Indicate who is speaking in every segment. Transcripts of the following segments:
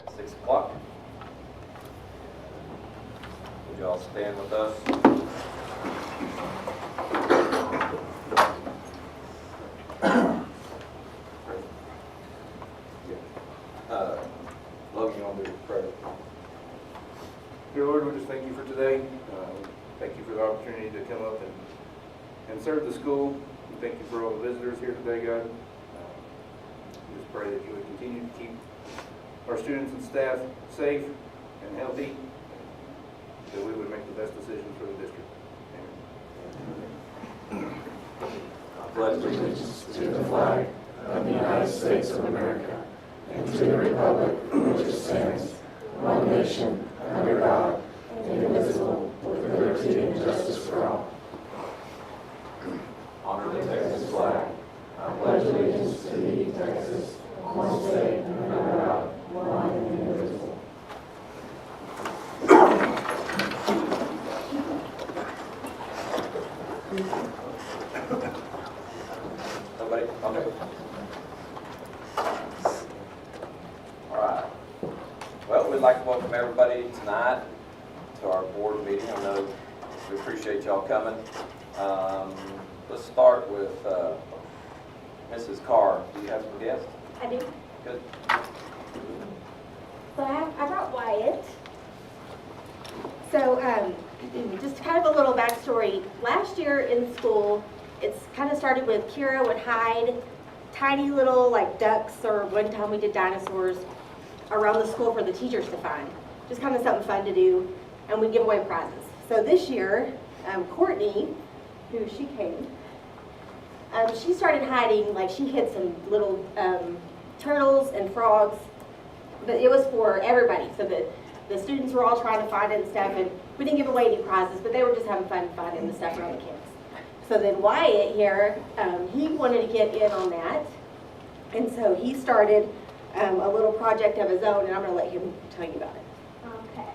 Speaker 1: at 6 o'clock. Would you all stand with us? Logan, you want to do the prayer?
Speaker 2: Dear Lord, we just thank you for today. Thank you for the opportunity to come up and serve the school. We thank you for all the visitors here today, God. We just pray that you would continue to keep our students and staff safe and healthy, that we would make the best decisions for the district. Amen.
Speaker 1: I pledge allegiance
Speaker 3: To the flag of the United States of America and to the republic for which it stands, one nation, under God, indivisible, with liberty and justice for all.
Speaker 1: honor the Texas flag.
Speaker 3: I pledge allegiance to thee, Texas, one state, under God, one and indivisible.
Speaker 1: Nobody? Okay. All right. Well, we'd like to welcome everybody tonight to our board meeting. I know we appreciate y'all coming. Let's start with Mrs. Carr. Do you have some guests?
Speaker 4: I do.
Speaker 1: Good.
Speaker 4: So I brought Wyatt. So just kind of a little backstory. Last year in school, it's kind of started with Kira would hide tiny little like ducks, or one time we did dinosaurs around the school for the teachers to find. Just kind of something fun to do, and we give away prizes. So this year, Courtney, who she came, she started hiding, like she hid some little turtles and frogs, but it was for everybody. So the students were all trying to find it and stuff, and we didn't give away any prizes, but they were just having fun finding the stuff around the campus. So then Wyatt here, he wanted to get in on that, and so he started a little project of his own, and I'm going to let him tell you about it.
Speaker 5: Okay,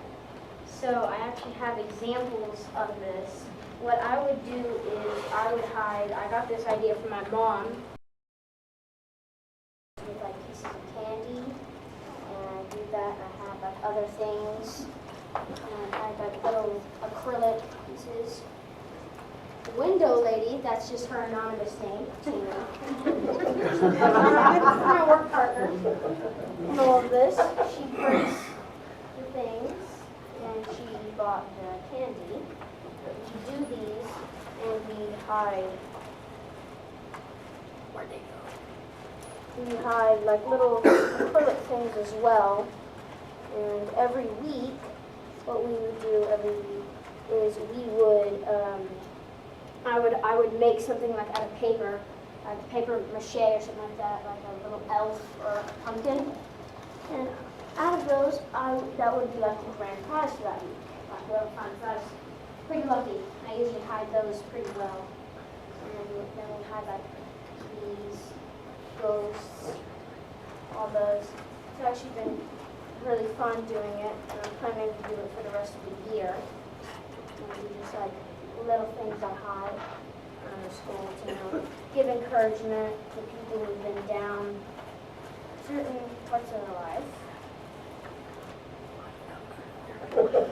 Speaker 5: so I actually have examples of this. What I would do is I would hide, I got this idea from my mom, with like pieces of candy, and I do that, and I have like other things, and I have like little acrylic pieces. The window lady, that's just her anonymous name, Tina. My work partner. And all of this, she prints the things, and she bought the candy. We do these, and we hide. Where'd they go? We hide like little acrylic things as well. And every week, what we would do every week is we would, I would make something like out of paper, like paper mache or something like that, like a little elf or a pumpkin. And out of those, that would be like the grand prize for that week. Like whoever finds that is pretty lucky. I usually hide those pretty well. And then we hide like these, ghosts, all those. It's actually been really fun doing it, and I'm planning to do it for the rest of the year. And we just like little things I hide around the school to give encouragement to people who've been down certain parts of their life. I'll just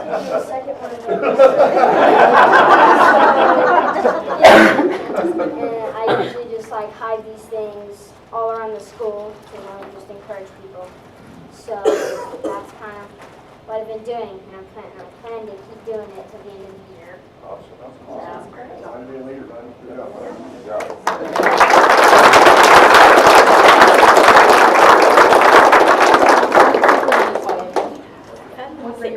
Speaker 5: give you a second one of those. And I usually just like hide these things all around the school to just encourage people. So that's kind of what I've been doing, and I plan to keep doing it till the end of the year.
Speaker 2: Awesome.
Speaker 5: That's great.
Speaker 2: Time to be a leader, buddy. Good job.
Speaker 1: Good job.
Speaker 4: Six.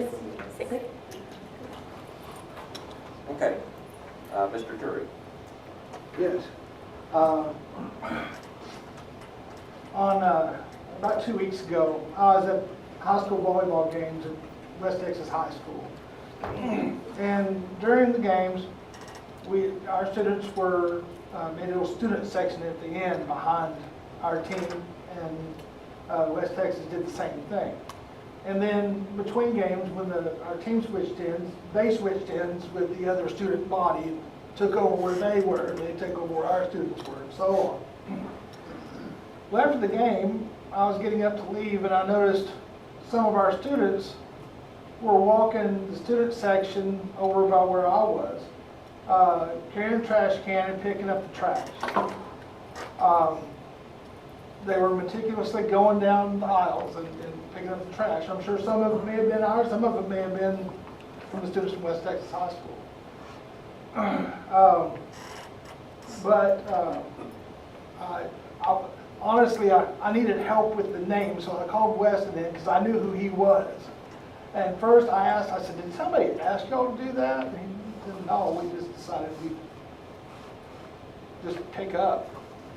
Speaker 1: Okay. Mr. Drury.
Speaker 6: Yes. About 2 weeks ago, I was at high school volleyball games at West Texas High School. And during the games, our students were in a little student section at the end behind our team, and West Texas did the same thing. And then between games, when our team switched ends, they switched ends with the other student body, and took over where they were, and they took over where our students were, and so on. Well, after the game, I was getting up to leave and I noticed some of our students were walking the student section over by where I was, carrying the trash can and picking up the trash. They were meticulously going down the aisles and picking up the trash. I'm sure some of it may have been ours, some of it may have been from the students from West Texas High School. Honestly, I needed help with the name, so I called Weston in because I knew who he was. And first I asked, I said, did somebody ask y'all to do that? And he said, no, we just decided we'd just pick up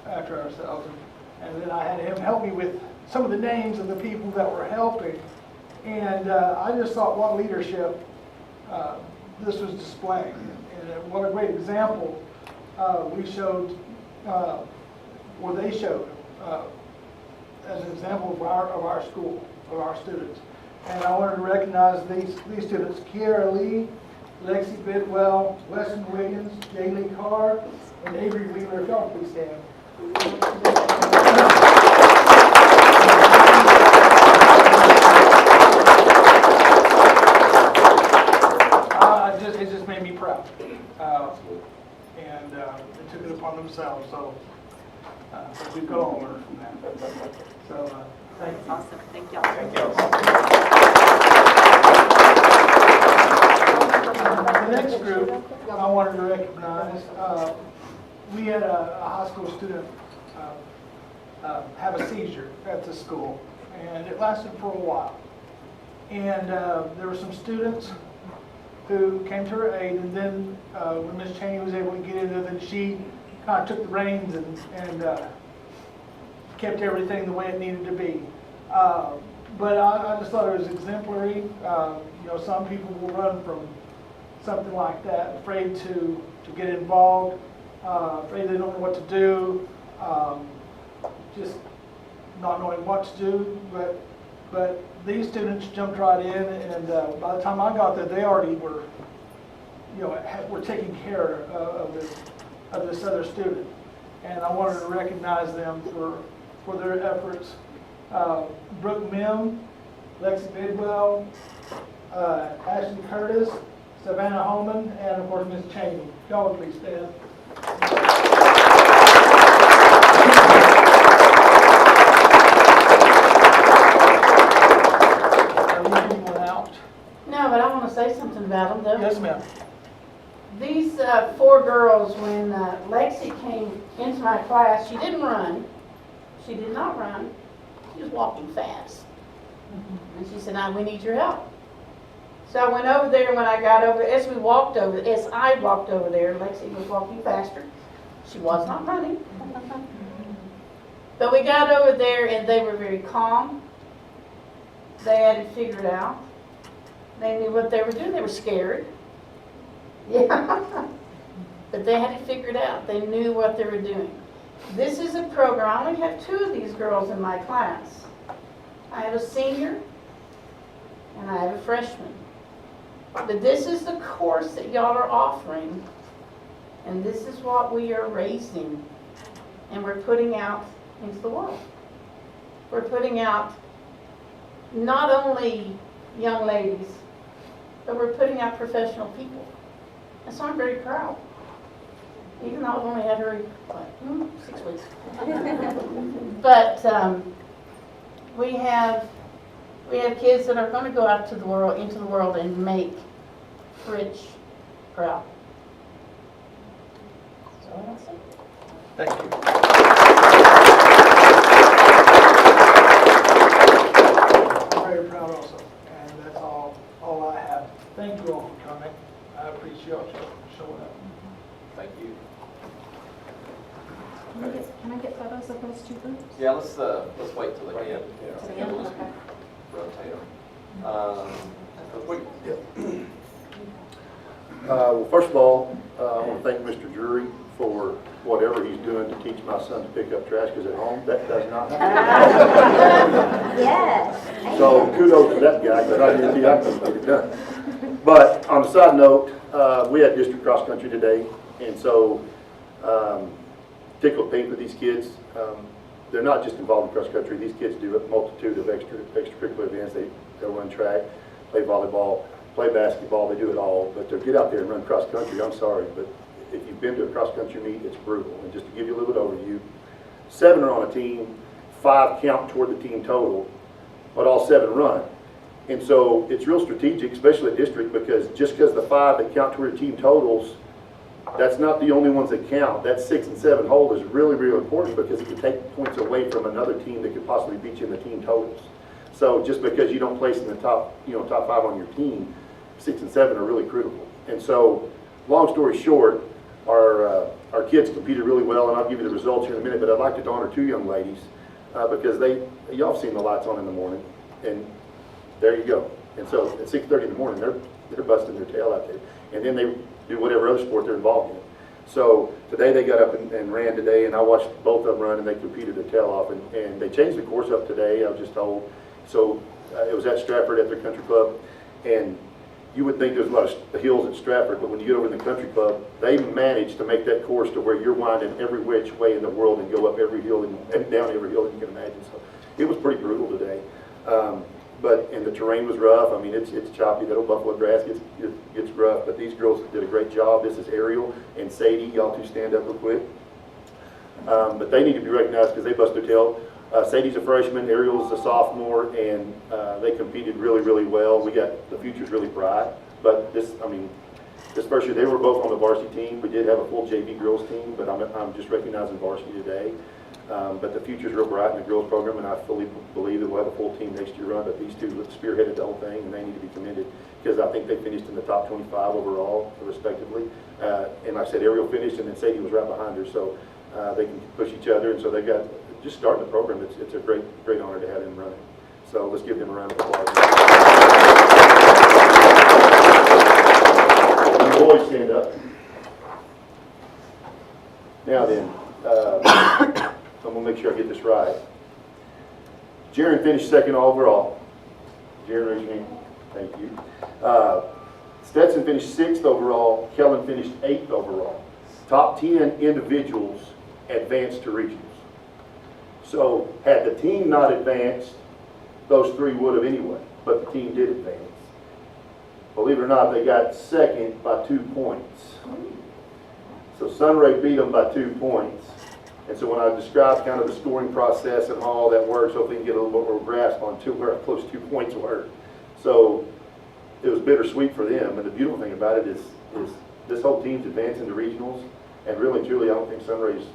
Speaker 6: after ourselves. And then I had him help me with some of the names of the people that were helping. And I just thought what leadership this was displaying. And what a great example we showed, or they showed, as an example of our school, of our students. And I wanted to recognize these students: Kiara Lee, Lexi Bidwell, Weston Williams, Jaylee Carr, and Avery Wheeler. If y'all please stand. It just made me proud. And they took it upon themselves, so we could all learn from that. So thank you.
Speaker 4: Awesome, thank y'all.
Speaker 1: Thank you.
Speaker 6: The next group I wanted to recognize, we had a high school student have a seizure at the school, and it lasted for a while. And there were some students who came to her aid, and then when Ms. Cheney was able to get in there, then she kind of took the reins and kept everything the way it needed to be. But I just thought it was exemplary. Some people will run from something like that, afraid to get involved, afraid they don't know what to do, just not knowing what to do. But these students jumped right in, and by the time I got there, they already were, were taking care of this other student. And I wanted to recognize them for their efforts. Brooke Mim, Lexi Bidwell, Ashley Curtis, Savannah Holman, and of course Ms. Cheney. Y'all would please stand. Are you leaving one out?
Speaker 7: No, but I want to say something about them, though.
Speaker 6: Yes, ma'am.
Speaker 7: These 4 girls, when Lexi came into my class, she didn't run. She did not run. She was walking fast. And she said, "Now we need your help." So I went over there, and when I got over, as I walked over there, Lexi was walking faster. She was not running. But we got over there, and they were very calm. They had it figured out. They knew what they were doing. They were scared. Yeah. But they had it figured out. They knew what they were doing. This is a program. I only have 2 of these girls in my class. I have a senior and I have a freshman. But this is the course that y'all are offering, and this is what we are raising, and we're putting out into the world. We're putting out not only young ladies, but we're putting out professional people. And so I'm very proud. Even though I've only had her, 6 weeks. But we have kids that are going to go out to the world, into the world, and make Rich proud. That's all I want to say.
Speaker 6: Thank you. I'm very proud also, and that's all I have. Thank you all for coming. I appreciate y'all showing up.
Speaker 1: Thank you.
Speaker 3: Can I get photos of those 2 groups?
Speaker 1: Yeah, let's wait till they get.
Speaker 3: To the end? Okay.
Speaker 1: Rotate them.
Speaker 8: Well, first of all, I want to thank Mr. Drury for whatever he's doing to teach my son to pick up trash, because at home, that does not happen.
Speaker 4: Yes.
Speaker 8: So kudos to that guy, because I didn't think I couldn't get it done. But on a side note, we had district cross country today, and so tickled pink with these kids. they're not just involved in cross country. These kids do a multitude of extracurricular events. They'll run track, play volleyball, play basketball. They do it all. But to get out there and run cross country, I'm sorry, but if you've been to a cross country meet, it's brutal. And just to give you a little bit overview, 7 are on a team, 5 count toward the team total, but all 7 run. And so it's real strategic, especially at district, because just because the 5 that count toward the team totals, that's not the only ones that count. That 6 and 7 hold is really, really important because it can take points away from another team that could possibly beat you in the team totals. So just because you don't place in the top 5 on your team, 6 and 7 are really critical. And so, long story short, our kids competed really well, and I'll give you the results here in a minute, but I'd like to honor 2 young ladies because y'all have seen the lights on in the morning, and there you go. And so at 6:30 in the morning, they're busting their tail out there. And then they do whatever other sport they're involved in. So today they got up and ran today, and I watched both of them run, and they competed their tail off. And they changed the course up today, I was just told. So it was at Stratford at their country club. And you would think there's a lot of hills at Stratford, but when you get over in the country club, they managed to make that course to where you're winding every which way in the world and go up every hill and down every hill that you can imagine. So it was pretty brutal today. And the terrain was rough. I mean, it's choppy. That old buffalo grass gets rough. But these girls did a great job. This is Ariel and Sadie. Y'all 2 stand up real quick. But they need to be recognized because they bust their tail. Sadie's a freshman. Ariel's a sophomore, and they competed really, really well. The future's really bright. But this first year they were both on the varsity team. We did have a full JV girls team, but I'm just recognizing varsity today. But the future's real bright in the girls program, and I fully believe that we'll have a full team next year run. But these 2 spearheaded the whole thing, and they need to be commended because I think they finished in the top 25 overall, respectively. And like I said, Ariel finished, and then Sadie was right behind her, so they can push each other. And so they got just starting the program. It's a great honor to have them running. So let's give them a round of applause. The boys stand up. Now then. I'm going to make sure I get this right. Jaron finished 2nd overall. Jaron, raise your hand. Thank you. Stetson finished 6th overall. Kellen finished 8th overall. Top 10 individuals advanced to regionals. So had the team not advanced, those 3 would have anyway, but the team did advance. Believe it or not, they got 2nd by 2 points. So Sunray beat them by 2 points. And so when I described kind of the scoring process and how all that works, hopefully you can get a little bit more grasp on where close 2 points were. So it was bittersweet for them. And the beautiful thing about it is this whole team's advancing to regionals. And really and truly, I don't think Sunray's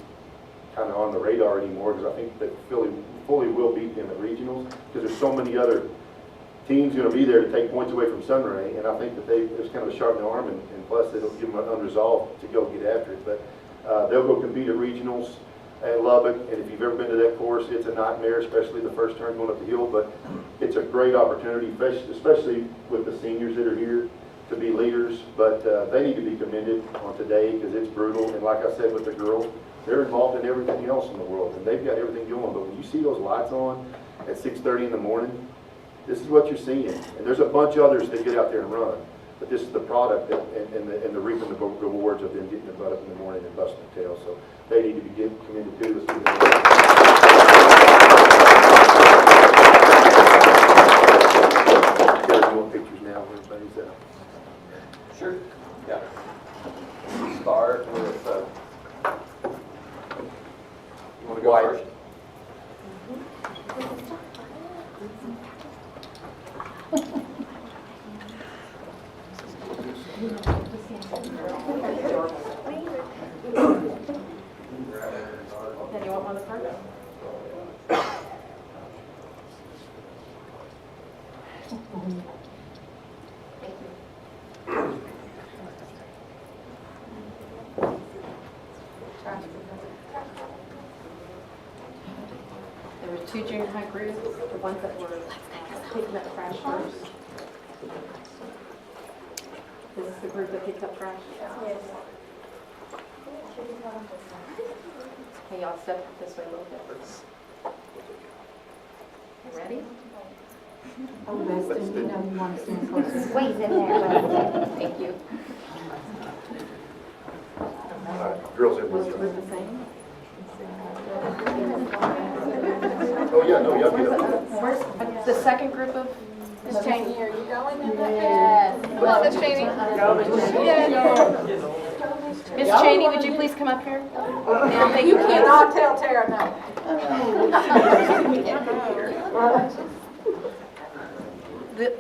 Speaker 8: kind of on the radar anymore because I think that Philly fully will beat them at regionals because there's so many other teams going to be there to take points away from Sunray. And I think that it's kind of a sharpen the arm, and plus it'll give them an unresolved to go get after it. But they'll go compete at regionals at Lubbock, and if you've ever been to that course, it's a nightmare, especially the first turn going up the hill, but it's a great opportunity, especially with the seniors that are here, to be leaders, but they need to be commended on today because it's brutal, and like I said with the girls, they're involved in everything else in the world, and they've got everything going, but when you see those lights on at 6:30 in the morning, this is what you're seeing, and there's a bunch of others that get out there and run, but this is the product and the reaping the rewards of them getting their butt up in the morning and busting their tail. So they need to be commended too. Let's give them more pictures now where everybody's at.
Speaker 1: Sure. Yeah. Start with, you want to go first?
Speaker 4: Then you want one of the cards?
Speaker 9: There were 2 junior high groups, the ones that were picking up trash first. This is the group that picked up trash?
Speaker 5: Yes.
Speaker 9: Okay, y'all step this way a little bit. You ready? Oh, Weston, you know you want to stand closer.
Speaker 5: Squeeze in there, Weston.
Speaker 9: Thank you.
Speaker 8: All right, girls,
Speaker 9: Was it the same?
Speaker 8: Oh, yeah, no, y'all get up.
Speaker 9: Where's the second group of Miss Cheney? Are you going in there?
Speaker 4: Yes. Come on, Miss Cheney. Miss Cheney, would you please come up here?
Speaker 9: You cannot tell Tara no.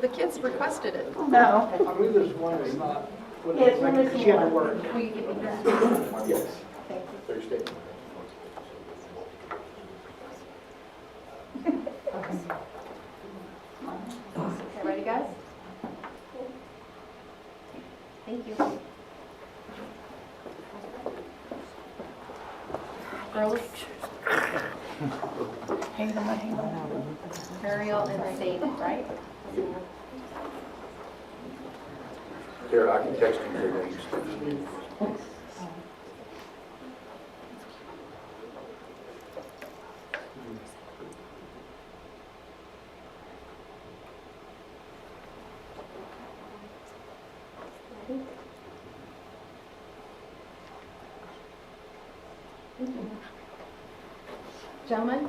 Speaker 9: The kids requested it.
Speaker 7: No.
Speaker 6: I believe there's one that's not, she had to work.
Speaker 8: Yes. Thursday.
Speaker 4: Okay, ready, guys? Thank you. Girls. Muriel and Sadie, right?
Speaker 8: Tara, I can text you their names.
Speaker 4: Gentlemen?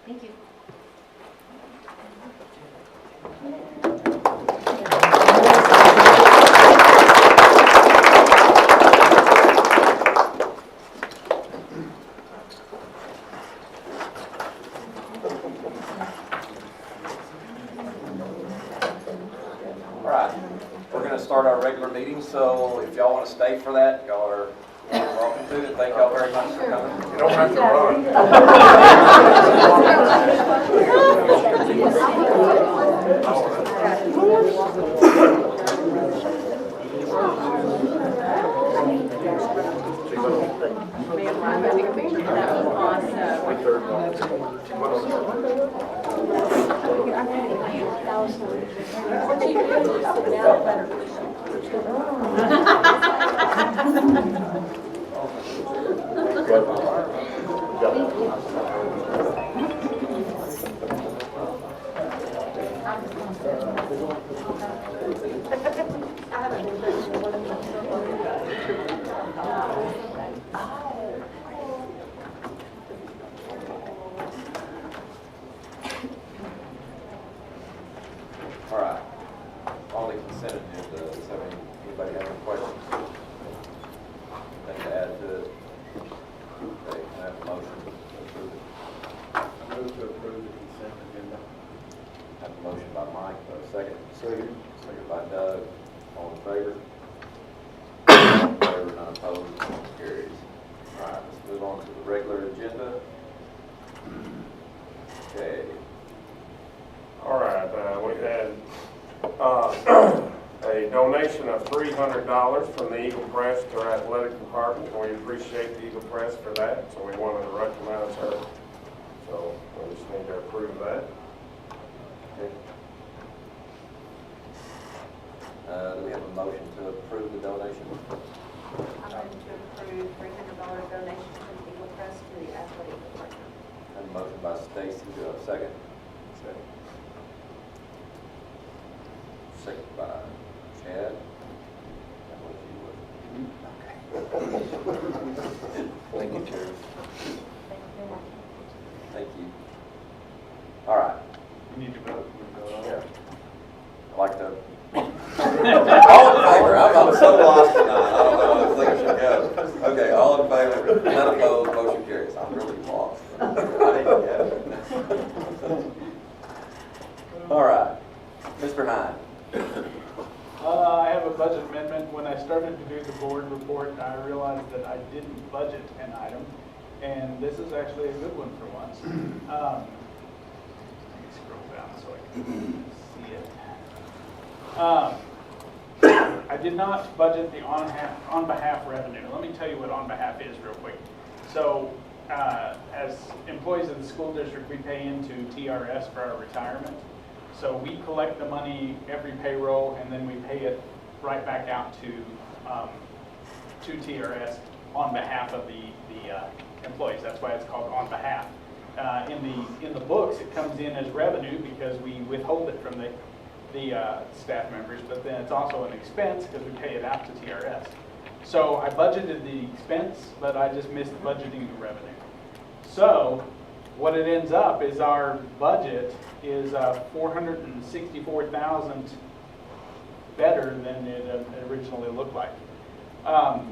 Speaker 4: Thank you.
Speaker 1: All right, we're going to start our regular meeting, so if y'all want to stay for that, y'all are welcome to, and thank y'all very much for coming.
Speaker 2: You don't have to run.
Speaker 1: All right, on the consent agenda, does anybody have any questions? Anything to add to it? Okay, can I have a motion to approve it?
Speaker 2: I move to approve the consent agenda.
Speaker 1: I have a motion by Mike, do I have a second? Second by Doug, all in favor? All in favor, none opposed, motion carries. All right, let's move on to the regular agenda. Okay,
Speaker 10: All right, we had a donation of $300 from the Eagle Press to our athletic department, and we appreciate the Eagle Press for that, so we wanted to recognize her. So we just need to approve that.
Speaker 1: okay. Do we have a motion to approve the donation?
Speaker 11: I'm going to approve $300 donation from Eagle Press to the athletic department.
Speaker 1: I have a motion by Stacy, do I have a second? Second by Chad. That was you, wasn't it? Okay. Thank you, Terry. Thank you. All right.
Speaker 2: You need to vote.
Speaker 1: Yeah. I'd like to. All in favor? I'm so lost tonight. I don't know how I think I should go. Okay, all in favor? None opposed, motion carries. I'm really lost. I didn't get it. All right. Mr. Hine.
Speaker 12: I have a budget amendment. When I started to do the board report, I realized that I didn't budget an item, and this is actually a good one for once. Let me scroll down so I can see it. I did not budget the on behalf revenue. Let me tell you what on behalf is real quick. So as employees of the school district, we pay into TRS for our retirement. So we collect the money every payroll, and then we pay it right back out to TRS on behalf of the employees. That's why it's called on behalf. In the books, it comes in as revenue because we withhold it from the staff members, but then it's also an expense because we pay it out to TRS. So I budgeted the expense, but I just missed budgeting the revenue. So what it ends up is our budget is $464,000 better than it originally looked like.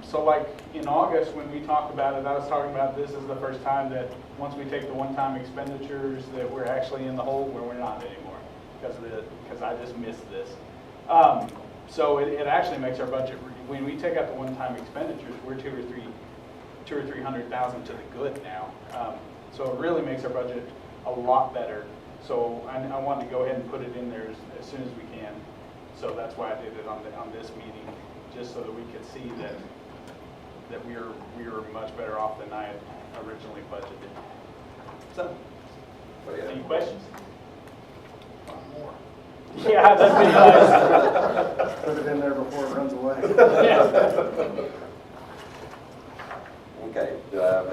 Speaker 12: So like in August when we talked about it, I was talking about this is the first time that once we take the one-time expenditures that we're actually in the hole where we're not anymore because I just missed this. So it actually makes our budget, when we take out the one-time expenditures, we're $200,000 or $300,000 to the good now. So it really makes our budget a lot better. So I wanted to go ahead and put it in there as soon as we can. So that's why I did it on this meeting, just so that we could see that we were much better off than I had originally budgeted. So, any questions?
Speaker 6: More.
Speaker 12: Yeah, that'd be nice.
Speaker 3: Put it in there before it runs away.
Speaker 12: Yeah.
Speaker 1: Okay, do I have a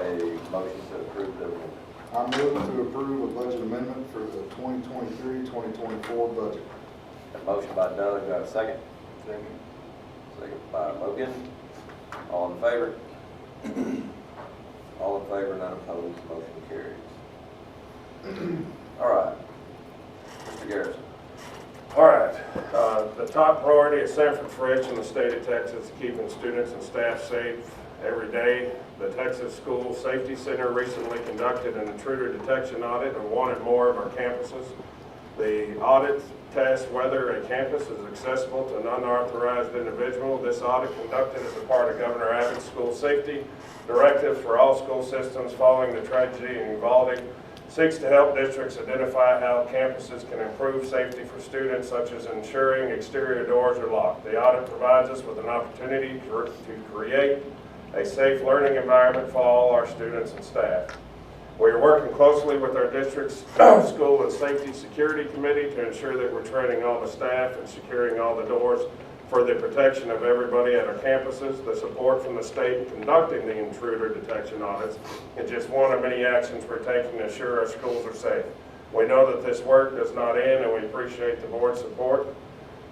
Speaker 1: motion to approve the,
Speaker 3: I move to approve a budget amendment for the 2023-2024 budget.
Speaker 1: a motion by Doug, do I have a second? Second by Logan. All in favor? All in favor, none opposed, motion carries. All right. Mr. Garrison.
Speaker 10: All right, the top priority of Sanford French in the state of Texas is keeping students and staff safe every day. The Texas School Safety Center recently conducted an intruder detection audit and wanted more of our campuses. The audit tests whether a campus is accessible to an unauthorized individual. This audit, conducted as a part of Governor Abbott's school safety directive for all school systems following the tragedy in Uvalde, seeks to help districts identify how campuses can improve safety for students, such as ensuring exterior doors are locked. The audit provides us with an opportunity to create a safe learning environment for all our students and staff. We are working closely with our district's school and safety security committee to ensure that we're training all the staff and securing all the doors for the protection of everybody at our campuses. The support from the state in conducting the intruder detection audits is just one of many actions we're taking to ensure our schools are safe. We know that this work does not end, and we appreciate the board's support.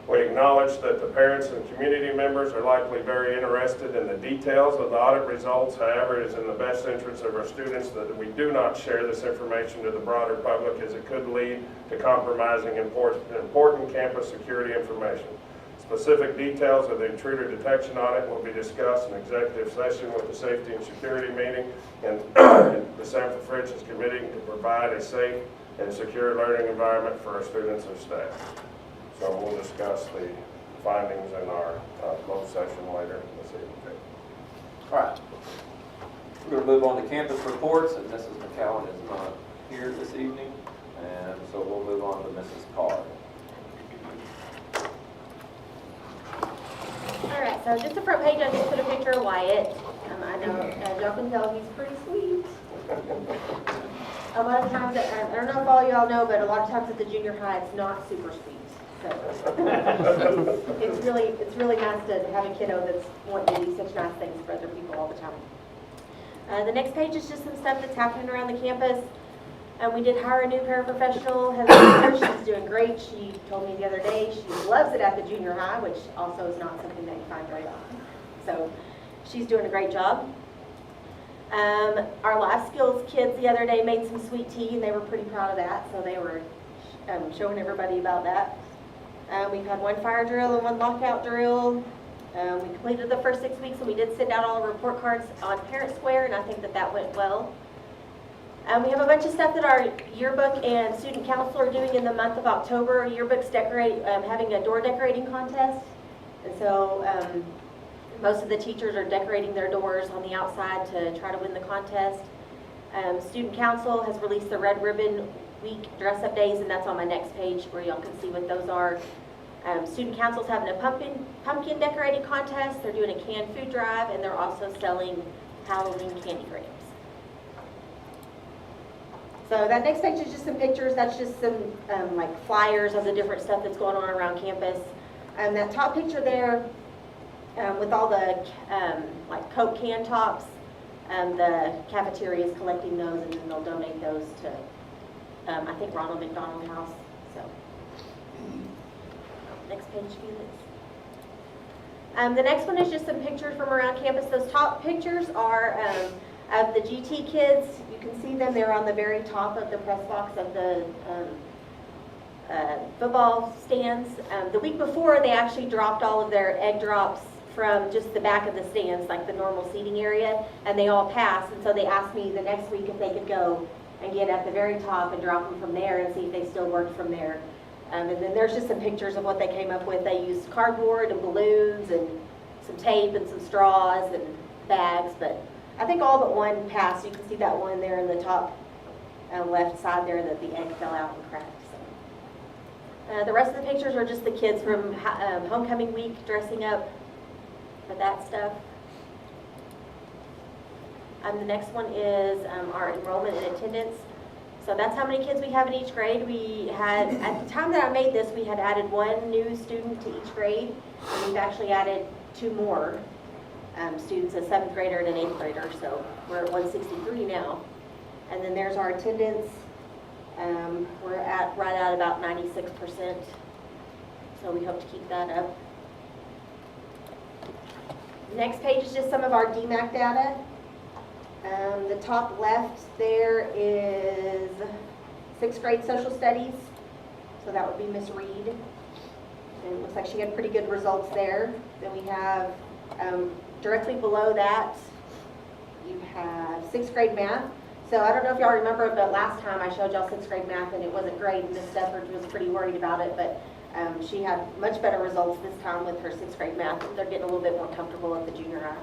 Speaker 10: We acknowledge that the parents and community members are likely very interested in the details of the audit results. However, it is in the best interest of our students that we do not share this information to the broader public, as it could lead to compromising important campus security information. Specific details of the intruder detection audit will be discussed in executive session with the Safety and Security meeting, and the Sanford French is committing to provide a safe and secure learning environment for our students and staff. So we'll discuss the findings in our closed session later this evening.
Speaker 1: All right. We're going to move on to campus reports, and Mrs. McCowan is not here this evening, and so we'll move on to Mrs. Carr.
Speaker 4: All right, so just the front page, I just put a picture of Wyatt. I know, as y'all can tell, he's pretty sweet. A lot of times, I don't know if all y'all know, but a lot of times at the junior high, it's not super sweet. So it's really nice to have a kiddo that's wanting to do such nice things for other people all the time. The next page is just some stuff that's happening around the campus. We did hire a new paraprofessional, Heather. She's doing great. She told me the other day she loves it at the junior high, which also is not something that you find very often. So she's doing a great job. Our life skills kids the other day made some sweet tea, and they were pretty proud of that. So they were showing everybody about that. We've had one fire drill and one lockout drill. We completed the first 6 weeks, and we did send out all the report cards on Parent Square, and I think that went well. We have a bunch of stuff that our yearbook and student council are doing in the month of October. Our yearbook's having a door decorating contest, and so most of the teachers are decorating their doors on the outside to try to win the contest. Student council has released the Red Ribbon Week dress-up days, and that's on my next page where y'all can see what those are. Student council's having a pumpkin decorating contest. They're doing a canned food drive, and they're also selling Halloween candy grapes. So that next page is just some pictures. That's just some like flyers of the different stuff that's going on around campus. That top picture there with all the like Coke can tops, the cafeteria is collecting those, and then they'll donate those to I think Ronald McDonald House. So next page, Felix. The next one is just some pictures from around campus. Those top pictures are of the GT kids. You can see them. They're on the very top of the press box of the football stands. The week before, they actually dropped all of their egg drops from just the back of the stands, like the normal seating area, and they all passed. And so they asked me the next week if they could go and get at the very top and drop them from there and see if they still worked from there. And then there's just some pictures of what they came up with. They used cardboard and balloons and some tape and some straws and bags, but I think all but one passed. You can see that one there in the top left side there that the egg fell out and cracked. So. The rest of the pictures are just the kids from homecoming week dressing up for that stuff. The next one is our enrollment and attendance. So that's how many kids we have in each grade. We had, at the time that I made this, we had added one new student to each grade, and we've actually added 2 more students, a 7th grader and an 8th grader, so we're at 163 now. And then there's our attendance. We're at right at about 96%, so we hope to keep that up. The next page is just some of our DMAC data. The top left there is 6th grade social studies, so that would be Miss Reed. And it looks like she had pretty good results there. Then we have directly below that, you have 6th grade math. So I don't know if y'all remember, but last time I showed y'all 6th grade math and it wasn't great, and Miss Stefford was pretty worried about it, but she had much better results this time with her 6th grade math. They're getting a little bit more comfortable at the junior high.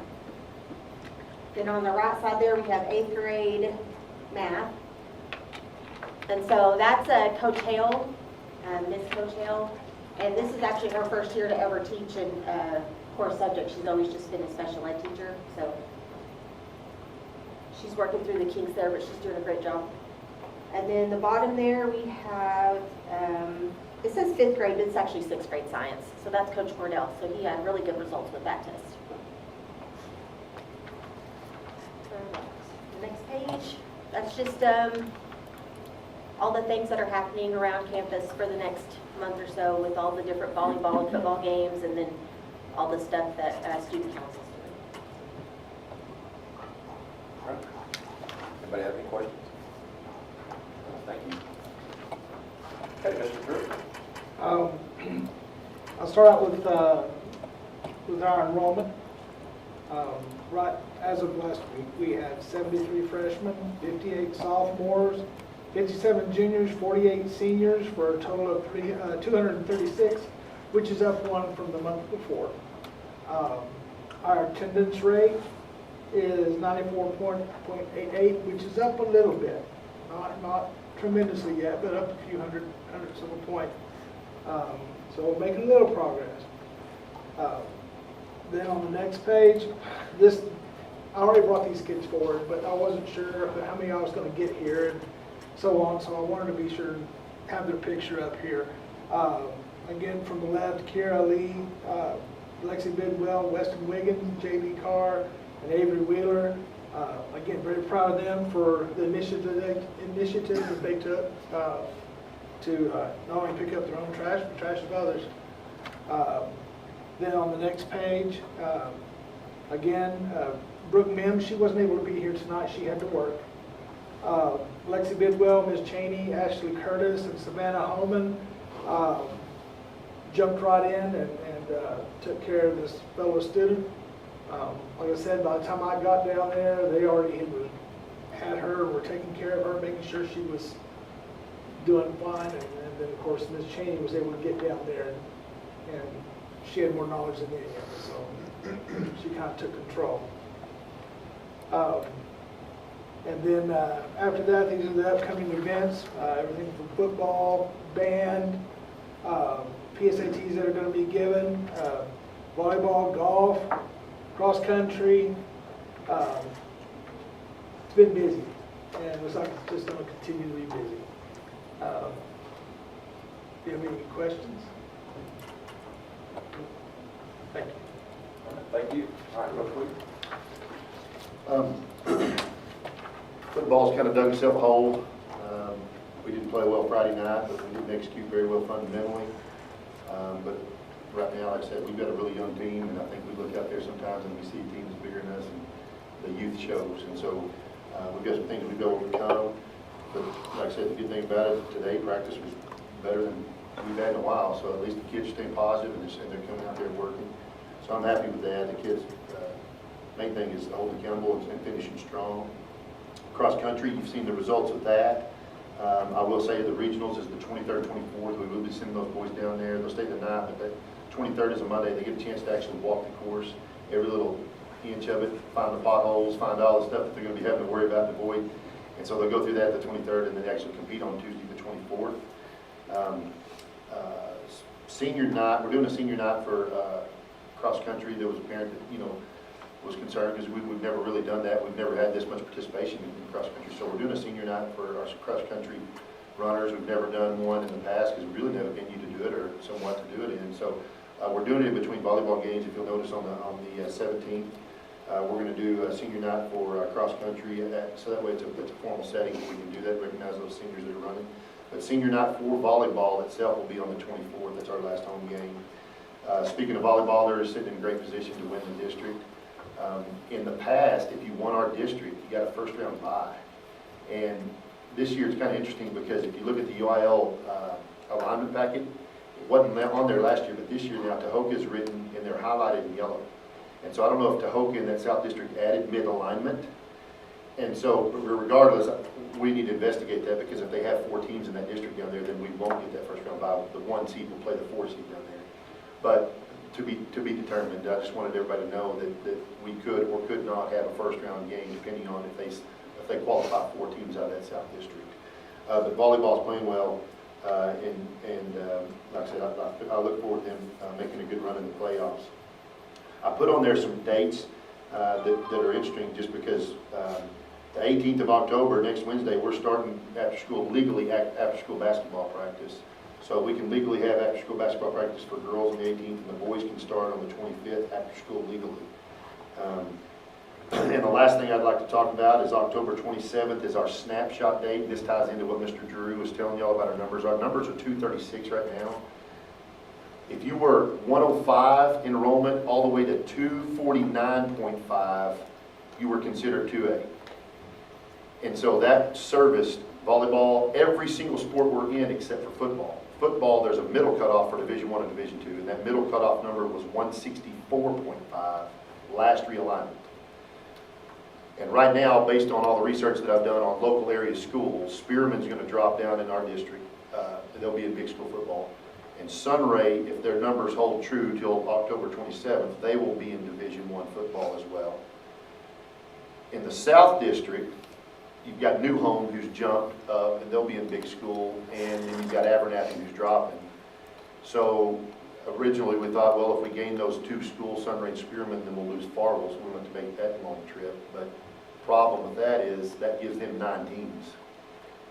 Speaker 4: Then on the right side there, we have 8th grade math. And so that's Coach Hale, Miss Coach Hale. And this is actually her first year to ever teach a core subject. She's always just been a special ed teacher. So she's working through the kinks there, but she's doing a great job. And then the bottom there, we have, it says 5th grade, but it's actually 6th grade science. So that's Coach Cordell. So he had really good results with that test. The next page, that's just all the things that are happening around campus for the next month or so with all the different volleyball and football games, and then all the stuff that student council's doing.
Speaker 1: Anybody have any questions? Thank you. Okay, Mr. Drew.
Speaker 6: I'll start out with our enrollment. Right as of last week, we have 73 freshmen, 58 sophomores, 57 juniors, 48 seniors, for a total of 236, which is up 1 from the month before. Our attendance rate is 94.88, which is up a little bit, not tremendously yet, but up a few hundreds of a point. So we're making a little progress. Then on the next page, I already brought these kids forward, but I wasn't sure how many I was going to get here and so on, so I wanted to be sure to have their picture up here. Again, from the left, Kira Lee, Lexi Bidwell, Weston Wiggins, J.B. Carr, and Avery Wheeler. Again, very proud of them for the initiative that they took to not only pick up their own trash, but trash of others. Then on the next page, again, Brooke Mims, she wasn't able to be here tonight. She had to work. Lexi Bidwell, Ms. Cheney, Ashley Curtis, and Savannah Holman jumped right in and took care of this fellow student. Like I said, by the time I got down there, they already had her, were taking care of her, making sure she was doing fine. And then, of course, Ms. Cheney was able to get down there, and she had more knowledge than any of us, so she kind of took control. And then after that, these are the upcoming events, everything from football, band, PSATs that are going to be given, volleyball, golf, cross country. It's been busy. and it looks like it's just going to continue to be busy. Do you have any questions? Thank you.
Speaker 1: Thank you. All right, real quick.
Speaker 8: Football's kind of dug itself a hole. We didn't play well Friday night, but we didn't execute very well fundamentally. But right now, like I said, we've got a really young team, and I think we look out there sometimes and we see teams bigger than us, and the youth shows. And so we've got some things we've got to overcome. But like I said, the good thing about it, today practice was better than we've had in a while. So at least the kids stay positive and they're coming out there working. So I'm happy with that. The kids, main thing is holding accountable and finishing strong. Cross country, you've seen the results of that. I will say the regionals is the 23rd, 24th. We will be sending those boys down there. They'll stay the night, but the 23rd is a Monday. They get a chance to actually walk the course, every little inch of it, find the potholes, find all the stuff that they're going to be having to worry about and avoid. And so they'll go through that the 23rd and then actually compete on Tuesday the 24th. Senior night, we're doing a senior night for cross country. There was a parent that, was concerned because we've never really done that. We've never had this much participation in cross country. So we're doing a senior night for our cross country runners. We've never done one in the past because we really never been venue to do it or somewhat to do it in. So we're doing it in between volleyball games. If you'll notice on the 17th, we're going to do a senior night for cross country. So that way it's a formal setting. We can do that, recognize those seniors that are running. But senior night for volleyball itself will be on the 24th. That's our last home game. Speaking of volleyball, they're sitting in a great position to win the district. In the past, if you won our district, you got a first round bye. And this year it's kind of interesting because if you look at the UIL alignment packet, it wasn't on there last year, but this year now Tahoka is written and they're highlighted in yellow. And so I don't know if Tahoka in that South District added mid-alignment. And so regardless, we need to investigate that because if they have 4 teams in that district down there, then we won't get that first round bye. The 1 seed will play the 4 seed down there. But to be determined. I just wanted everybody to know that we could or could not have a first round game depending on if they qualify 4 teams out of that South District. But volleyball's playing well, and like I said, I look forward to them making a good run in the playoffs. I put on there some dates that are interesting just because the 18th of October, next Wednesday, we're starting legally after school basketball practice. So we can legally have after-school basketball practice for girls on the 18th, and the boys can start on the 25th after school legally. And the last thing I'd like to talk about is October 27th is our snapshot date. This ties into what Mr. Drew was telling y'all about our numbers. Our numbers are 236 right now. If you were 105 enrollment all the way to 249.5, you were considered 2A. And so that serviced volleyball, every single sport we're in except for football. Football, there's a middle cutoff for Division I and Division II, and that middle cutoff number was 164.5 last realignment. And right now, based on all the research that I've done on local area schools, Spearman's going to drop down in our district. They'll be in big school football. And Sunray, if their numbers hold true till October 27th, they will be in Division I football as well. In the South District, you've got New Home who's jumped up, and they'll be in big school, and then you've got Abernathy who's dropping. So originally we thought, well, if we gain those 2 schools, Sunray and Spearman, then we'll lose Farwell, so we want to make that long trip. But the problem with that is that gives them 9 teams,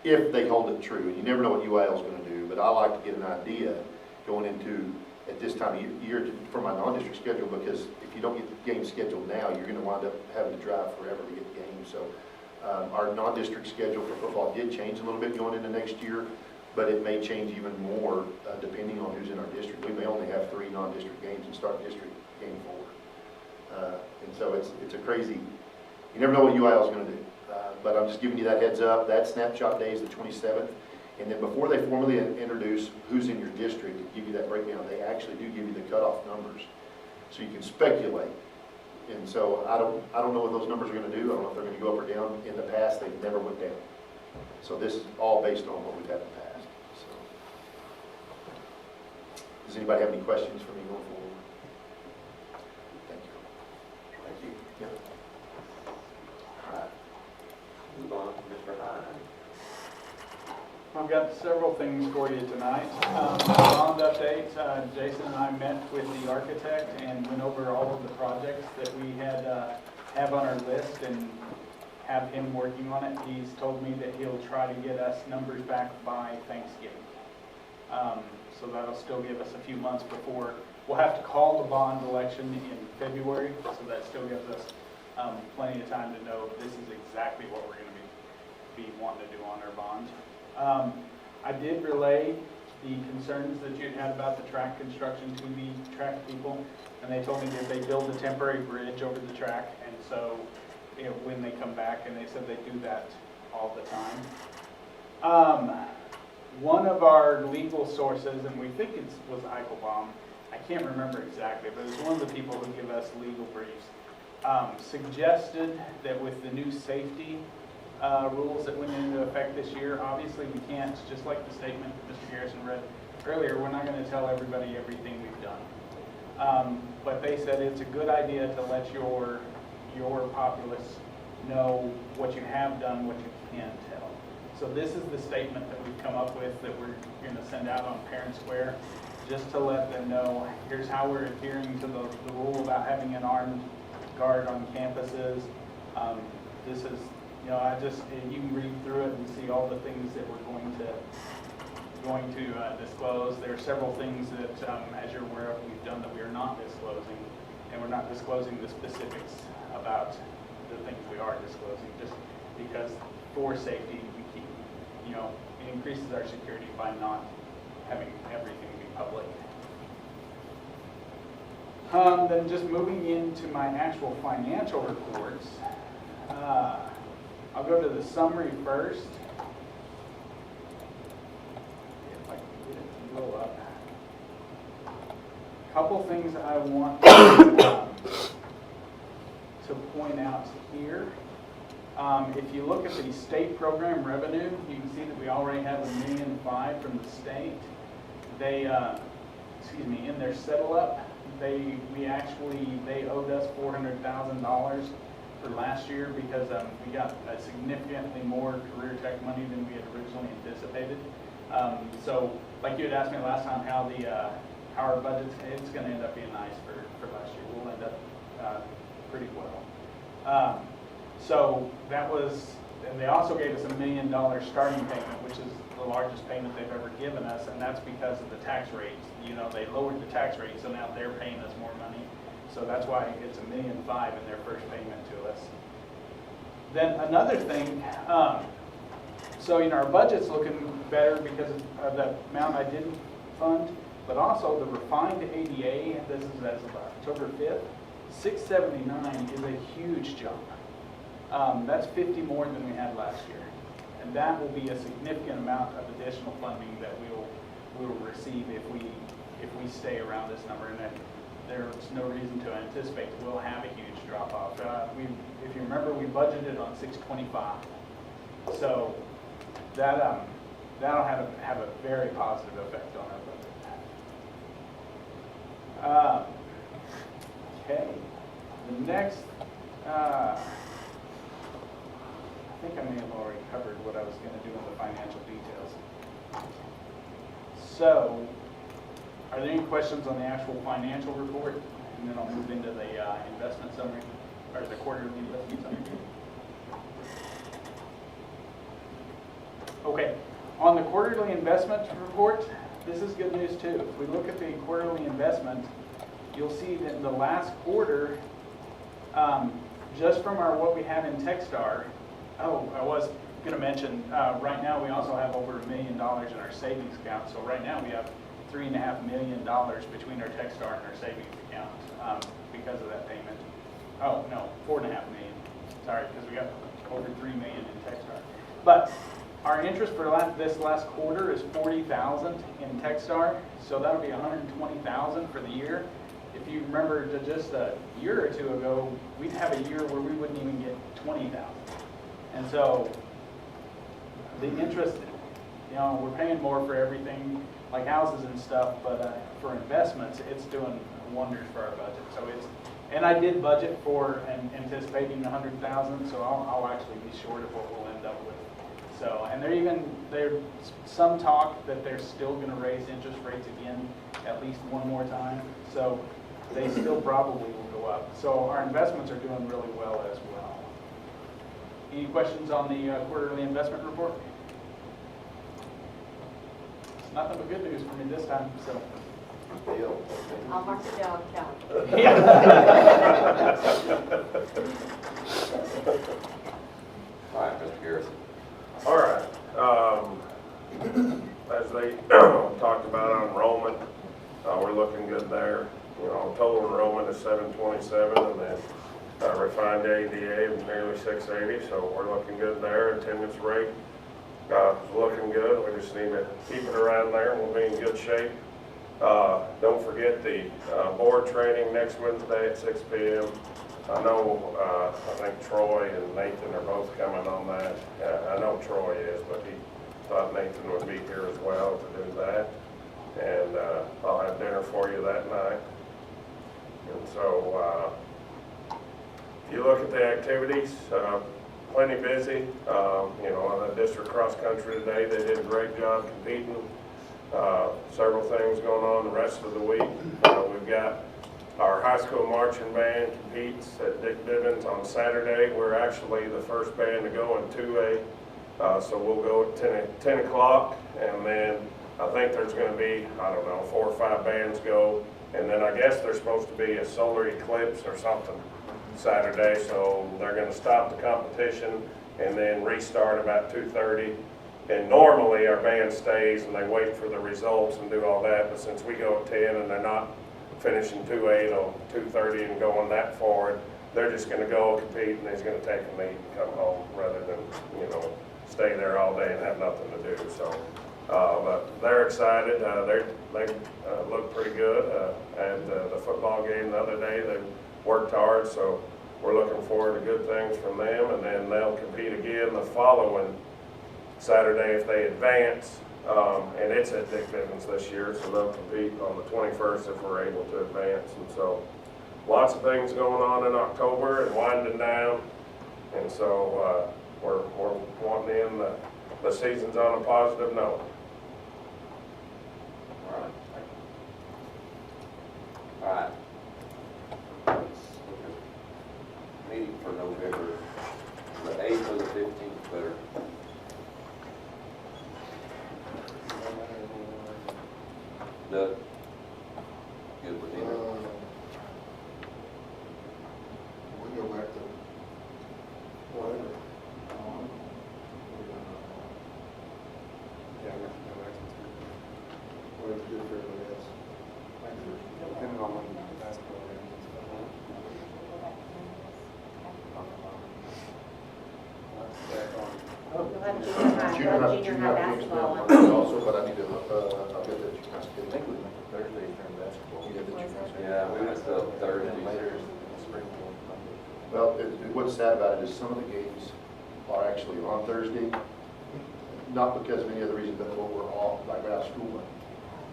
Speaker 8: if they hold it true. And you never know what UIL is going to do, but I like to get an idea going into, at this time of year, for my non-district schedule, because if you don't get the game scheduled now, you're going to wind up having to drive forever to get the game. So our non-district schedule for football did change a little bit going into next year, but it may change even more depending on who's in our district. We may only have 3 non-district games and start district game 4. And so it's a crazy, you never know what UIL is going to do. But I'm just giving you that heads up. That snapshot day is the 27th. And then before they formally introduce who's in your district and give you that breakdown, they actually do give you the cutoff numbers. So you can speculate. And so I don't know what those numbers are going to do. I don't know if they're going to go up or down. In the past, they've never went down. So this is all based on what we've had in the past. So, does anybody have any questions for me going forward? Thank you.
Speaker 1: Thank you.
Speaker 8: Yeah.
Speaker 1: All right. Move on to Mr. Hyde.
Speaker 12: I've got several things for you tonight. Bond update, Jason and I met with the architect and went over all of the projects that we had have on our list and have him working on it. He's told me that he'll try to get us numbers back by Thanksgiving. So that'll still give us a few months before, we'll have to call the bond election in February, so that still gives us plenty of time to know this is exactly what we're going to be wanting to do on our bond. I did relay the concerns that you had about the track construction to the track people, and they told me that they build a temporary bridge over the track, and so when they come back, and they said they do that all the time. One of our legal sources, and we think it was Eichelbaum, I can't remember exactly, but it was one of the people who give us legal briefs, suggested that with the new safety rules that went into effect this year, obviously we can't, just like the statement that Mr. Garrison read earlier, we're not going to tell everybody everything we've done. But they said it's a good idea to let your populace know what you have done, what you can tell. So this is the statement that we've come up with that we're going to send out on Parent Square, just to let them know, here's how we're adhering to the rule about having an armed guard on campuses. This is, you can read through it and see all the things that we're going to disclose. There are several things that, as you're aware of, we've done that we are not disclosing, and we're not disclosing the specifics about the things we are disclosing, just because for safety, we keep, it increases our security by not having everything be public. Then just moving into my actual financial reports, I'll go to the summary first. If I can get it to blow up. Couple things I want to point out here. If you look at the state program revenue, you can see that we already have $1.5 million from the state. They, in their settle up, they owed us $400,000 for last year because we got significantly more career tech money than we had originally anticipated. So, like you had asked me last time, how our budget's, it's going to end up being nice for last year. We'll end up pretty well. So that was, and they also gave us $1 million starting payment, which is the largest payment they've ever given us, and that's because of the tax rates. They lowered the tax rate, so now they're paying us more money. So that's why it's $1.5 million in their first payment to us. Then another thing, our budget's looking better because of the amount I didn't fund, but also the refined ADA, this is as of October 5th, 679 is a huge jump. That's 50 more than we had last year. And that will be a significant amount of additional funding that we will receive if we stay around this number. And there's no reason to anticipate we'll have a huge drop off. If you remember, we budgeted on 625. So that'll have a very positive effect on our budget. Okay. The next, I think I may have already covered what I was going to do in the financial details. So, are there any questions on the actual financial report? And then I'll move into the investment summary, or the quarterly investment summary. Okay, on the quarterly investment report, this is good news too. If we look at the quarterly investment, you'll see that in the last quarter, just from what we have in Techstar, I was going to mention, right now we also have over $1 million in our savings account. So right now we have $3.5 million between our Techstar and our savings account because of that payment. Oh, no, $4.5 million. Sorry, because we got over $3 million in Techstar. But our interest for this last quarter is $40,000 in Techstar, so that'll be $120,000 for the year. If you remember just a year or two ago, we'd have a year where we wouldn't even get $20,000. And so the interest, we're paying more for everything, like houses and stuff, but for investments, it's doing wonders for our budget. So and I did budget for anticipating $100,000, so I'll actually be short of what we'll end up with. So, and there's some talk that they're still going to raise interest rates again, at least one more time. So they still probably will go up. So our investments are doing really well as well. Any questions on the quarterly investment report? It's nothing but good news for me this time, so.
Speaker 11: I'll mark it down, count.
Speaker 1: All right, Mr. Garrison.
Speaker 10: All right. As they talked about on enrollment, we're looking good there. You know, total enrollment is 727, and then refined ADA of nearly 680, so we're looking good there. Attendance rate is looking good. We just need to keep it around there, and we'll be in good shape. Don't forget the board training next Wednesday at 6 p.m. I know, I think Troy and Nathan are both coming on that. I know Troy is, but he thought Nathan would be here as well to do that. And I'll have dinner for you that night. And so, if you look at the activities, plenty busy. You know, on the district cross country today, they did a great job competing. Several things going on the rest of the week. We've got our high school marching band competes at Dick Bivens on Saturday. We're actually the first band to go in 2A. So we'll go at 10 o'clock, and then I think there's going to be, I don't know, 4 or 5 bands go. And then I guess there's supposed to be a solar eclipse or something Saturday, so they're going to stop the competition and then restart about 2:30. And normally our band stays and they wait for the results and do all that, but since we go at 10 and they're not finishing 2:08 till 2:30 and going that forward, they're just going to go compete, and he's going to take a meet and come home rather than, you know, stay there all day and have nothing to do. So, but they're excited. They look pretty good. At the football game the other day, they worked hard, so we're looking forward to good things from them. And then they'll compete again the following Saturday if they advance. And it's at Dick Bivens this year, so they'll compete on the 21st if we're able to advance. And so lots of things going on in October and winding down. And so we're wanting to end the season's on a positive note.
Speaker 1: All right. Meeting for November the 8th or the 15th, better. Doug? Good with either?
Speaker 3: We go back to whatever.
Speaker 2: Yeah, we can go back to
Speaker 3: Whatever's good for everybody else.
Speaker 2: depending on when basketball games.
Speaker 4: You'll have junior high, junior high basketball.
Speaker 3: Also, but I need to, I'll get that. I think we went to Thursday during basketball.
Speaker 1: Yeah, we went to Thursday.
Speaker 3: Later, spring. Well, what's sad about it is some of the games are actually on Thursday, not because of any other reason, but what we're all, like right out of school.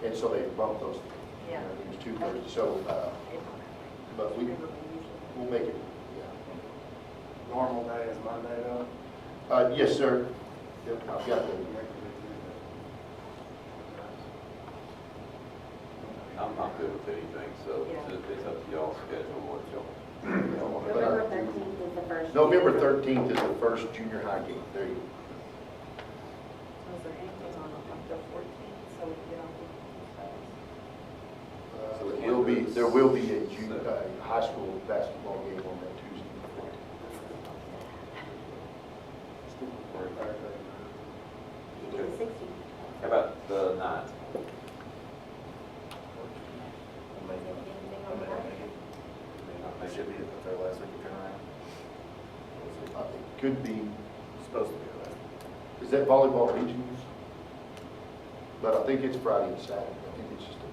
Speaker 3: And so they bumped those games to Thursday. So, but we'll make it.
Speaker 2: Normal day is Monday though?
Speaker 3: Yes, sir. Yep, I've got the.
Speaker 1: I'm good with anything, so it's up to y'all's schedule, what y'all want to do.
Speaker 4: November 13th is the first.
Speaker 3: November 13th is the first junior high game. There you go.
Speaker 11: Was there anything on the 14th, so we can get on the
Speaker 3: There will be a high school basketball game on that Tuesday.
Speaker 4: The 16th.
Speaker 1: How about the 9th?
Speaker 11: anything on that?
Speaker 1: They should be at their last week of turnaround.
Speaker 3: It could be,
Speaker 2: Supposed to be that.
Speaker 3: is that volleyball regionals? But I think it's Friday and Saturday. I think it's just a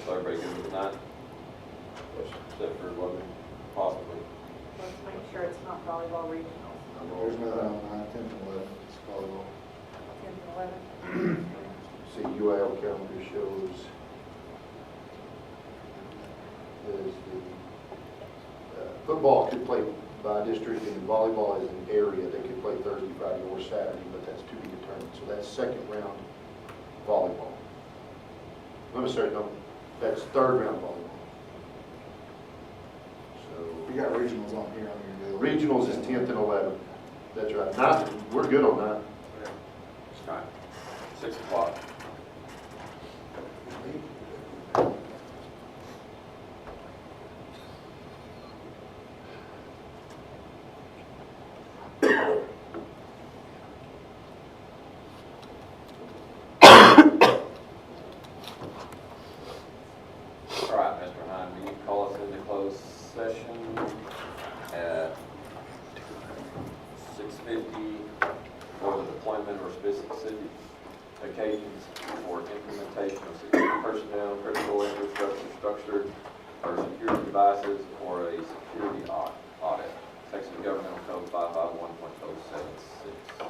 Speaker 1: So everybody good with the 9th? Except for 11, possibly.
Speaker 11: Let's make sure it's not volleyball regionals.
Speaker 3: There's nothing on 9, 10, and 11. It's volleyball.
Speaker 11: 10th and 11th.
Speaker 3: See, UIL calendar shows
Speaker 8: is football could play by district and volleyball is an area. They could play Thursday, Friday, or Saturday, but that's to be determined. So that's second round volleyball. I'm sorry, no, that's third round volleyball. So
Speaker 3: You got regionals on here on your deal.
Speaker 8: regionals is 10th and 11th. That's right. We're good on that.
Speaker 1: It's fine. 6 o'clock. All right, Mr. Hine, will you call us into closed session at 6:50 for the deployment or specific occasions for implementation of security personnel, critical infrastructure structure, or security devices, or a security audit. Texas Governmental Code 551.076.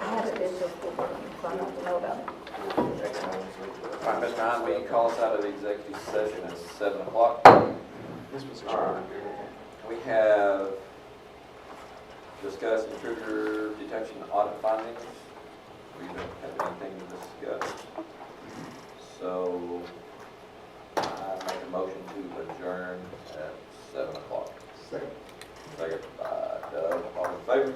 Speaker 9: I have a digital school board, so I have to know about it.
Speaker 1: All right, Mr. Hines, will you call us out of the executive session at 7 o'clock? All right. We have discussed intruder detection audit findings. We don't have anything to discuss. So I make a motion to adjourn at 7 o'clock.
Speaker 3: Second.
Speaker 1: Second by Doug, all in favor?